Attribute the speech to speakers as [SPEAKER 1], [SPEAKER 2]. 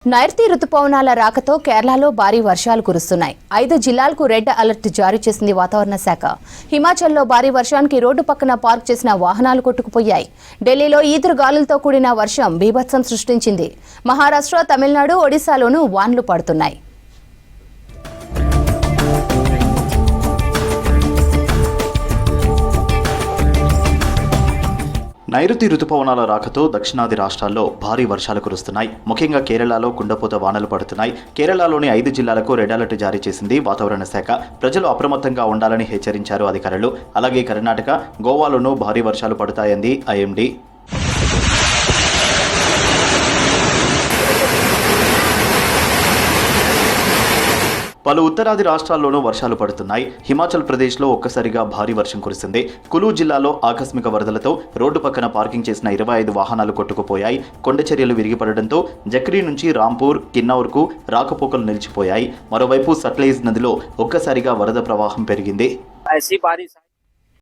[SPEAKER 1] నైరుతి రుతుపవనాల రాకతో కేరళలో భారీ వర్షాలు కురుస్తున్నాయి. 5 జిల్లాలకు రెడ్ అలర్ట్ జారీ చేసింది వాతావరణ శాఖ. హిమాచల్లో భారీ వర్షానికి రోడ్డు పక్కన పార్క్ చేసిన వాహనాలు కొట్టుకుపోయాయి. ఢిల్లీలో ఈదురు గాలులతో కూడిన వర్షం బీభత్సం సృష్టించింది. మహారాష్ట్ర, తమిళనాడు, ఒడిశాలోనూ వాన్లు పడుతున్నాయి.
[SPEAKER 2] నైరుతి రుతుపవనాల రాకతో దక్షిణాది రాష్ట్రాల్లో భారీ వర్షాలు కురుస్తున్నాయి. ముఖ్యంగా కేరళలో కుండపోత వానలు పడుతున్నాయి. కేరళలోని 5 జిల్లాలకు రెడ్ అలర్ట్ జారీ చేసింది వాతావరణ శాఖ. ప్రజలు అప్రమత్తంగా ఉండాలని హెచ్చరించారు అధికారులు. అలాగే కర్ణాటక, గోవాలోనూ భారీ వర్షాలు పడతాయంది ఐఎండీ. పలు ఉత్తరాది రాష్ట్రాల్లోనూ వర్షాలు పడుతున్నాయి. హిమాచల్ ప్రదేశ్లో ఒక్కసారిగా భారీ వర్షం కురిసింది. కులు జిల్లాలో ఆకస్మిక వరదలతో రోడ్డు పక్కన పార్కింగ్ చేసిన 25 వాహనాలు కొట్టుకుపోయాయి. కొండచర్యలు విరిగిపడడంతో జక్రీ నుంచి రాంపూర్, కిన్నౌర్కు రాకపోకలు నిలిచిపోయాయి. మరోవైపు సట్లెజ్ నదిలో ఒక్కసారిగా వరద ప్రవాహం పెరిగింది.